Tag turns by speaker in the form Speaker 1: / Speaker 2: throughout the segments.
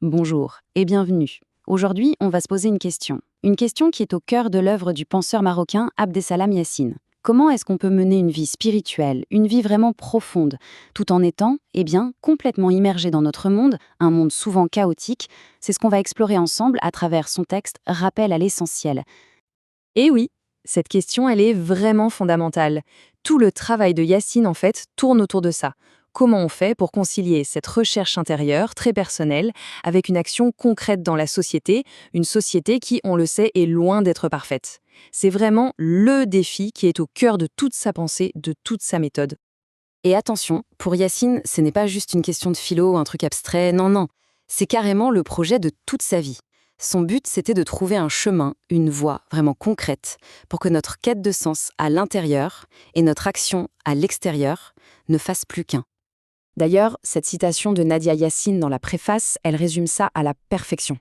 Speaker 1: Bonjour et bienvenue. Aujourd'hui, on va se poser une question. Une question qui est au cœur de l'œuvre du penseur marocain Abdeslam Yassine. Comment est-ce qu'on peut mener une vie spirituelle, une vie vraiment profonde, tout en étant, complètement immergé dans notre monde, un monde souvent chaotique? C'est ce qu'on va explorer ensemble à travers son texte Rappel à l'essentiel.
Speaker 2: Et oui, cette question, elle est vraiment fondamentale. Tout le travail de Yacine, en fait, tourne autour de ça. Comment on fait pour concilier cette recherche intérieure, très personnelle, avec une action concrète dans la société, une société qui, on le sait, est loin d'être parfaite. C'est vraiment le défi qui est au cœur de toute sa pensée, de toute sa méthode.
Speaker 1: Et attention, pour Yassine, ce n'est pas juste une question de philo ou un truc abstrait, non, non. C'est carrément le projet de toute sa vie. Son but, c'était de trouver un chemin, une voie vraiment concrète, pour que notre quête de sens à l'intérieur et notre action à l'extérieur ne fassent plus qu'un. D'ailleurs, cette citation de Nadia Yassine dans la préface, elle résume ça à la perfection.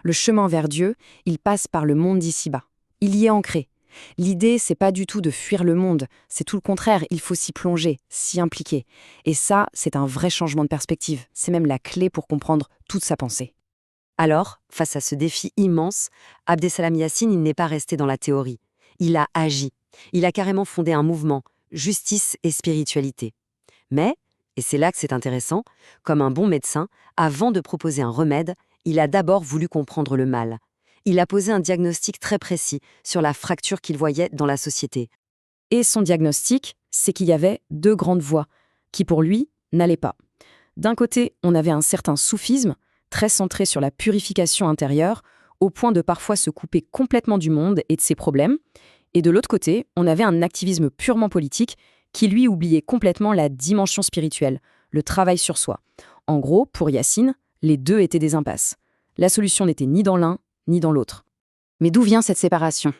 Speaker 1: Le chemin vers Dieu, il passe par le monde d'ici-bas. Il y est ancré. L'idée, c'est pas du tout de fuir le monde, c'est tout le contraire, il faut s'y plonger, s'y impliquer. Et ça, c'est un vrai changement de perspective, c'est même la clé pour comprendre toute sa pensée. Alors, face à ce défi immense, Abdeslam Yassine, il n'est pas resté dans la théorie. Il a agi. Il a carrément fondé un mouvement, justice et spiritualité. Mais, et c'est là que c'est intéressant, comme un bon médecin, avant de proposer un remède, il a d'abord voulu comprendre le mal. Il a posé un diagnostic très précis sur la fracture qu'il voyait dans la société. Et son diagnostic, c'est qu'il y avait deux grandes voies, qui pour lui n'allaient pas. D'un côté, on avait un certain soufisme, très centré sur la purification intérieure, au point de parfois se couper complètement du monde et de ses problèmes. Et de l'autre côté, on avait un activisme purement politique qui lui oubliait complètement la dimension spirituelle, le travail sur soi. En gros, pour Yassine, les deux étaient des impasses. La solution n'était ni dans l'un, ni dans l'autre. Mais d'où vient cette séparation?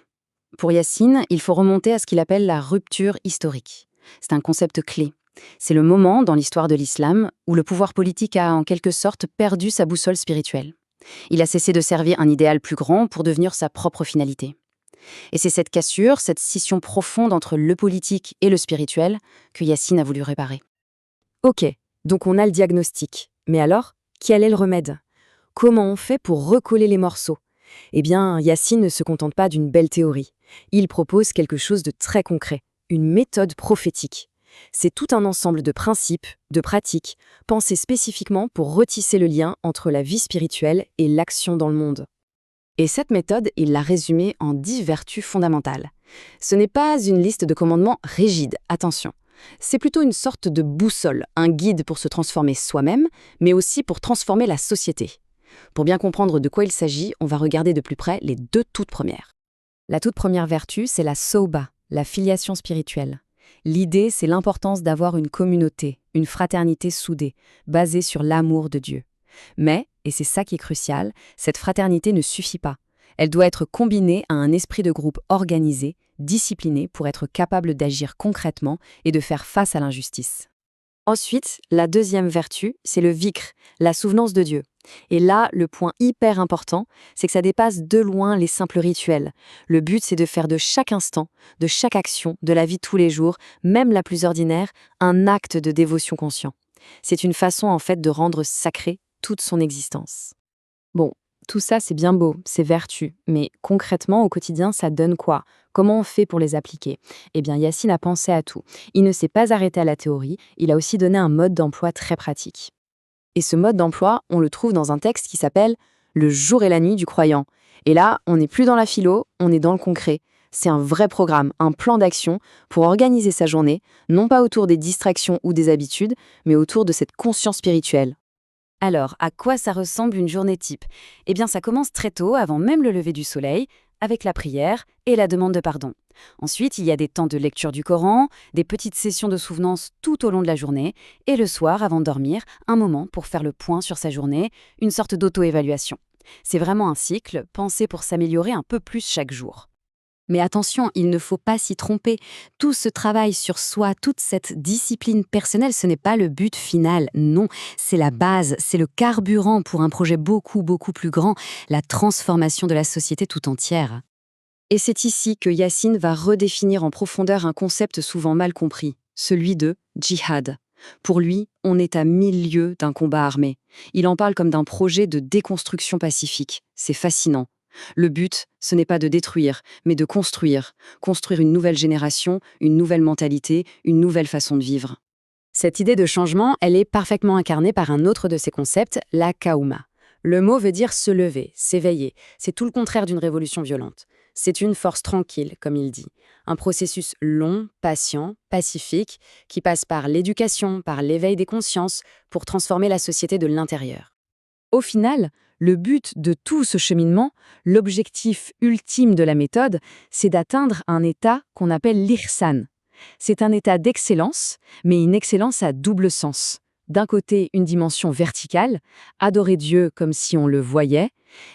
Speaker 1: Pour Yassine, il faut remonter à ce qu'il appelle la rupture historique. C'est un concept clé. C'est le moment dans l'histoire de l'islam où le pouvoir politique a en quelque sorte perdu sa boussole spirituelle. Il a cessé de servir un idéal plus grand pour devenir sa propre finalité. Et c'est cette cassure, cette scission profonde entre le politique et le spirituel que Yassine a voulu réparer.
Speaker 2: Ok, donc on a le diagnostic. Mais alors, quel est le remède? Comment on fait pour recoller les morceaux? Eh bien, Yacine ne se contente pas d'une belle théorie. Il propose quelque chose de très concret, une méthode prophétique. C'est tout un ensemble de principes, de pratiques, pensés spécifiquement pour retisser le lien entre la vie spirituelle et l'action dans le monde.
Speaker 1: Et cette méthode, il l'a résumée en 10 vertus fondamentales. Ce n'est pas une liste de commandements rigides, attention. C'est plutôt une sorte de boussole, un guide pour se transformer soi-même, mais aussi pour transformer la société. Pour bien comprendre de quoi il s'agit, on va regarder de plus près les deux toutes premières. La toute première vertu, c'est la soba, la filiation spirituelle. L'idée, c'est l'importance d'avoir une communauté, une fraternité soudée, basée sur l'amour de Dieu. Mais, et c'est ça qui est crucial, cette fraternité ne suffit pas. Elle doit être combinée à un esprit de groupe organisé, discipliné pour être capable d'agir concrètement et de faire face à l'injustice. Ensuite, la deuxième vertu, c'est le vikr, la souvenance de Dieu. Et là, le point hyper important, c'est que ça dépasse de loin les simples rituels. Le but, c'est de faire de chaque instant, de chaque action, de la vie de tous les jours, même la plus ordinaire, un acte de dévotion conscient. C'est une façon en fait de rendre sacrée toute son existence. Bon, tout ça c'est bien beau, c'est vertu, mais concrètement au quotidien ça donne quoi? Comment on fait pour les appliquer? Eh bien Yassine a pensé à tout. Il ne s'est pas arrêté à la théorie, il a aussi donné un mode d'emploi très pratique. Et ce mode d'emploi, on le trouve dans un texte qui s'appelle « Le jour et la nuit du croyant ». Et là, on n'est plus dans la philo, on est dans le concret. C'est un vrai programme, un plan d'action pour organiser sa journée, non pas autour des distractions ou des habitudes, mais autour de cette conscience spirituelle. Alors, à quoi ça ressemble une journée type? Eh bien, ça commence très tôt, avant même le lever du soleil, avec la prière et la demande de pardon. Ensuite, il y a des temps de lecture du Coran, des petites sessions de souvenance tout au long de la journée, et le soir, avant de dormir, un moment pour faire le point sur sa journée, une sorte d'auto-évaluation. C'est vraiment un cycle, pensé pour s'améliorer un peu plus chaque jour. Mais attention, il ne faut pas s'y tromper. Tout ce travail sur soi, toute cette discipline personnelle, ce n'est pas le but final. Non, c'est la base, c'est le carburant pour un projet beaucoup, beaucoup plus grand, la transformation de la société tout entière. Et c'est ici que Yassine va redéfinir en profondeur un concept souvent mal compris, celui de djihad.
Speaker 2: Pour lui, on est à 1000 lieues d'un combat armé. Il en parle comme d'un projet de déconstruction pacifique. C'est fascinant. Le but, ce n'est pas de détruire, mais de construire. Construire une nouvelle génération, une nouvelle mentalité, une nouvelle façon de vivre.
Speaker 1: Cette idée de changement, elle est parfaitement incarnée par un autre de ses concepts, la kauma. Le mot veut dire se lever, s'éveiller. C'est tout le contraire d'une révolution violente. C'est une force tranquille, comme il dit. Un processus long, patient, pacifique, qui passe par l'éducation, par l'éveil des consciences, pour transformer la société de l'intérieur. Au final, le but de tout ce cheminement, l'objectif ultime de la méthode, c'est d'atteindre un état qu'on appelle l'ihsan. C'est un état d'excellence, mais une excellence à double sens. D'un côté, une dimension verticale, adorer Dieu comme si on le voyait,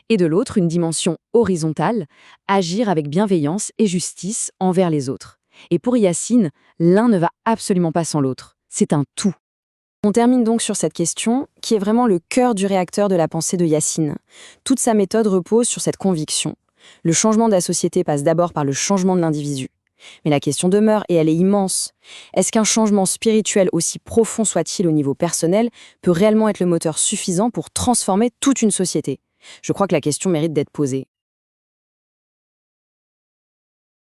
Speaker 1: et de l'autre, une dimension horizontale, agir avec bienveillance et justice envers les autres. Et pour Yacine, l'un ne va absolument pas sans l'autre. C'est un tout. On termine donc sur cette question, qui est vraiment le cœur du réacteur de la pensée de Yacine. Toute sa méthode repose sur cette conviction. Le changement de la société passe d'abord par le changement de l'individu. Mais la question demeure, et elle est immense. Est-ce qu'un changement spirituel, aussi profond soit-il au niveau personnel, peut réellement être le moteur suffisant pour transformer toute une société ? Je crois que la question mérite d'être posée.